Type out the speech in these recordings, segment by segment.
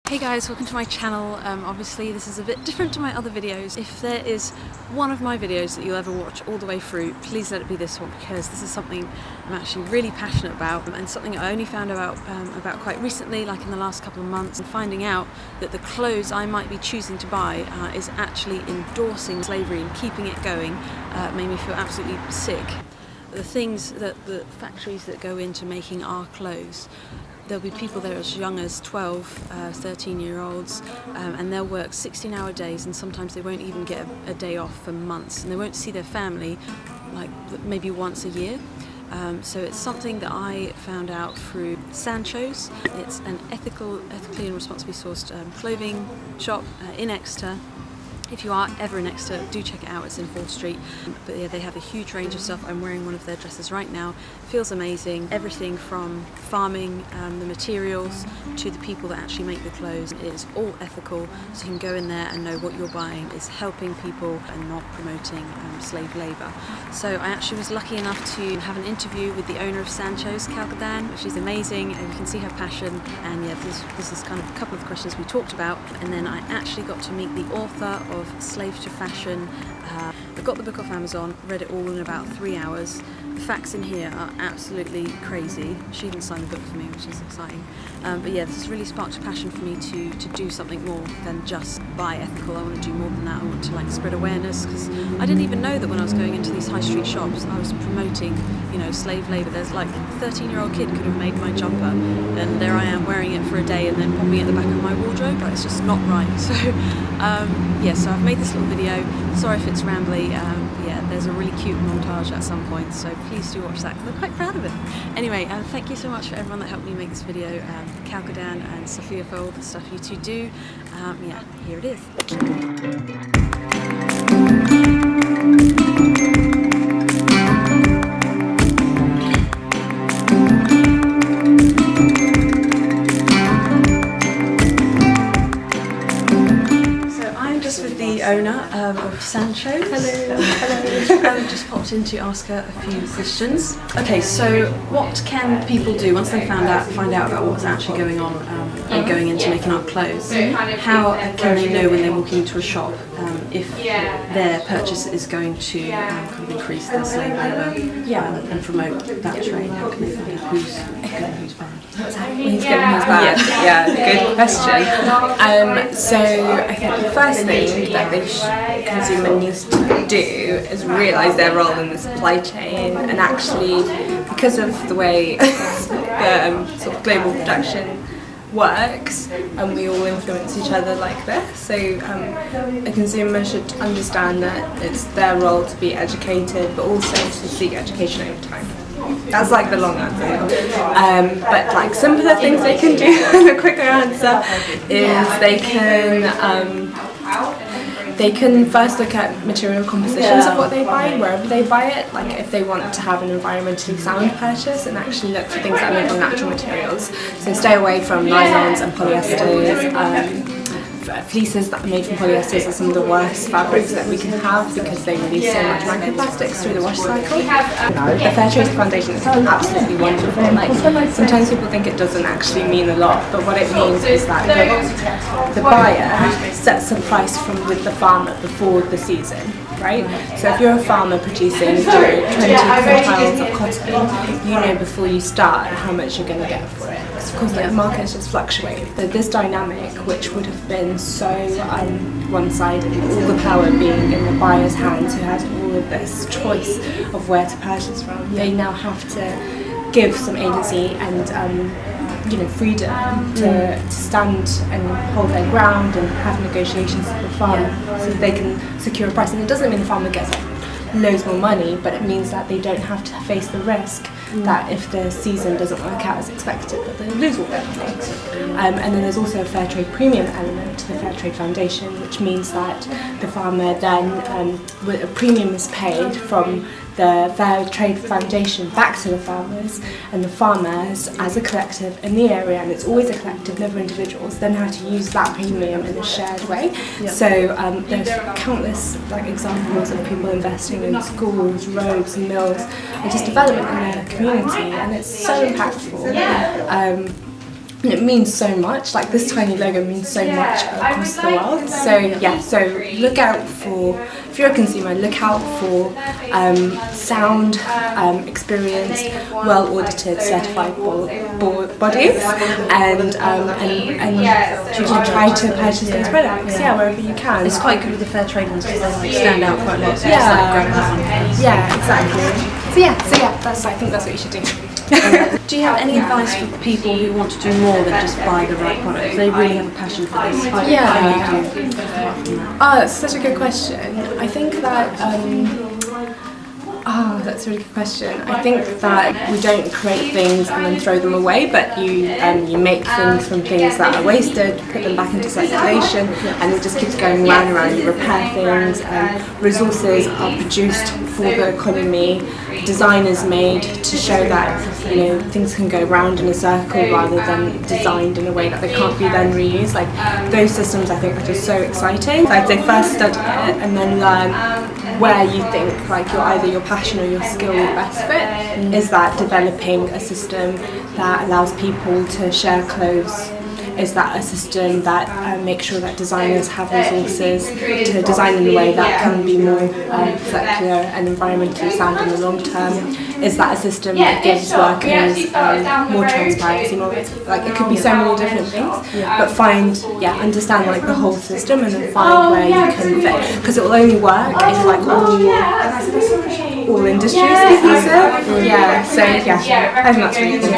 Hey guys, welcome to my channel. Obviously this is a bit different to my other videos. If there is one of my videos that you'll ever watch all the way through, please let it be this one, because this is something I'm actually really passionate about and something I only found out about quite recently, like in the last couple of months, and finding out that the clothes I might be choosing to buy is actually endorsing slavery and keeping it going made me feel absolutely sick. The things that the factories that go into making our clothes, there'll be people there as young as 12, 13-year-olds, and they'll work 16-hour days, and sometimes they won't even get a day off for months, and they won't see their family like maybe once a year. So it's something that I found out through Sancho's. It's an ethically and responsibly sourced clothing shop in Exeter. If you are ever in Exeter, do check it out. It's in 4th Street. But yeah, they have a huge range of stuff. I'm wearing one of their dresses right now. It feels amazing. Everything from farming, the materials, to the people that actually make the clothes. It is all ethical, so you can go in there and know what you're buying is helping people and not promoting slave labour. So I actually was lucky enough to have an interview with the owner of Sancho's, Kalkadan. She's amazing, and you can see her passion. And yeah, this is kind of a couple of the questions we talked about. And then I actually got to meet the author of Slave to Fashion. I got the book off Amazon, read it all in about 3 hours. The facts in here are absolutely crazy. She even signed the book for me, which is exciting. But yeah, this has really sparked a passion for me to do something more than just buy ethical. I want to do more than that. I want to like spread awareness, because I didn't even know that when I was going into these high street shops I was promoting, you know, slave labour. There's like a 13-year-old kid could have made my jumper, and there I am wearing it for a day and then popping it at the back of my wardrobe. Like, it's just not right. So yeah, so I've made this little video. Sorry if it's rambly. Yeah, there's a really cute montage at some point, so please do watch that, because I'm quite proud of it. Anyway, thank you so much for everyone that helped me make this video. Kalkadan and Sophia for all the stuff you two do. Yeah, here it is. The owner of Sancho. Hello. Just popped in to ask her a few questions. Okay, so what can people do once they find out about what's actually going on and going into making up clothes? How can they know when they're walking into a shop if their purchase is going to kind of increase their slave labour and promote that trade? How can they find out who's good and who's bad? Who's good and who's bad? Yeah, good question. So I think the first thing that the consumer needs to do is realise their role in the supply chain, and actually, because of the way the sort of global production works, and we all influence each other like this, so a consumer should understand that it's their role to be educated, but also to seek education over time. That's like the long answer. But like simpler things they can do, the quicker answer is they can first look at material compositions of what they buy, wherever they buy it. Like if they want to have an environmentally sound purchase, and actually look for things that are made from natural materials. So stay away from nylons and polyesters. Fleeces that are made from polyesters are some of the worst fabrics that we can have, because they release so much microplastics through the wash cycle. The Fairtrade Foundation is absolutely wonderful. Like, sometimes people think it doesn't actually mean a lot, but what it means is that the buyer sets a price with the farmer before the season. Right? So if you're a farmer producing 20 quintiles of cotton, you know before you start how much you're going to get for it. Because of course the markets just fluctuate. But this dynamic, which would have been so one-sided, all the power being in the buyer's hands, who has all of this choice of where to purchase from, they now have to give some agency and freedom to stand and hold their ground and have negotiations with the farmer, so that they can secure a price. And it doesn't mean the farmer gets loads more money, but it means that they don't have to face the risk that if the season doesn't work out as expected, that they lose all their money. And then there's also a Fairtrade premium element to the Fairtrade Foundation, which means that the farmer then, a premium is paid from the Fairtrade Foundation back to the farmers, and the farmers as a collective in the area, and it's always a collective, never individuals, then how to use that premium in a shared way. Yep. So there's countless examples of people investing in schools, roads, mills, and just development in their community, and it's so impactful. And it means so much, like this tiny logo means so much across the world. So yeah, so look out for, if you're a consumer, look out for sound experienced, well audited, certified bodies, and try to purchase these products, yeah, wherever you can. It's quite good with the fair trade ones because they like stand out quite a lot. So Yeah. it's like grabbing that one. Yeah, exactly. So yeah, I think that's what you should do. Do you have any advice for people who want to do more than just buy the right product? If they really have a passion for this, what do you do apart from that? Oh, that's such a good question. I think that that's a really good question. I think that we don't create things and then throw them away, but you make things from things that are wasted, put them back into circulation, and it just keeps going round and round. You repair things, resources are produced for the economy, design is made to show that things can go round in a circle rather than designed in a way that they can't be then reused. Like those systems, I think, are just so exciting. I'd say first study it and then learn where you think like either your passion or your skill would best fit. Is that developing a system that allows people to share clothes? Is that a system that makes sure that designers have resources to design in a way that can be more circular and environmentally sound in the long term? Is that a system that gives workers more transparency? Like it could be so many different things, but understand like the whole system and then find where you can fit, because it will only work if like all industries are inclusive. Yeah, so yeah, I think that's really cool.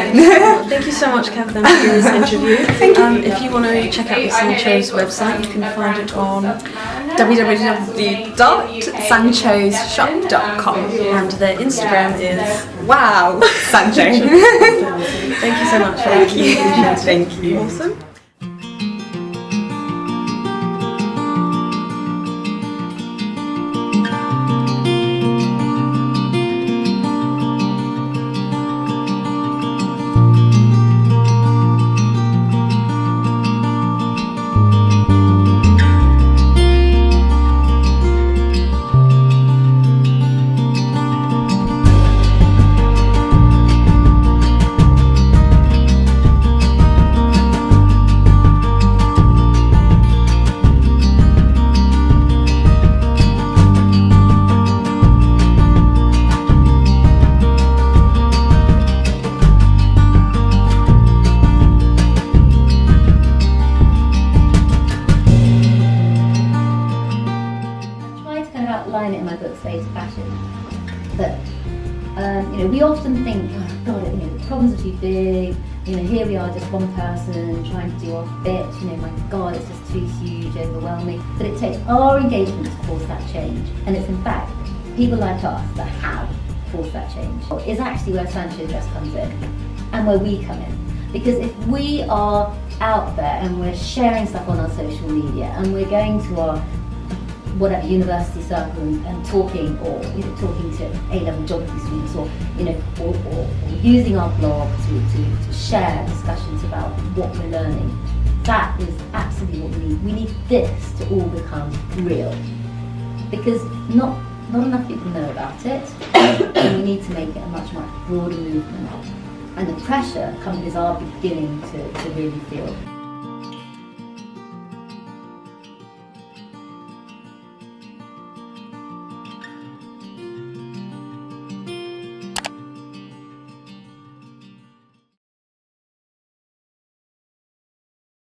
Thank you so much, Kath, for this interview. If you want to check out the Sancho's website, you can find it on www.sanchosshop.com, and their Instagram is wow Sancho. Thank you so much. Thank you. Awesome. outline it in my book, Space Fashion. But we often think, oh God, the problems are too big. Here we are, just one person trying to do our bit. My God, it's just too huge, overwhelming. But it takes our engagement to force that change, and it's in fact people like us that have forced that change. Is actually where Sancho Dress comes in, and where we come in. Because if we are out there and we're sharing stuff on our social media, and we're going to our whatever university circle and talking, or talking to A-level geography students, or using our blog to share discussions about what we're learning, that is absolutely what we need. We need this to all become real, because not enough people know about it, and we need to make it a much broader movement. And the pressure companies are beginning to really feel.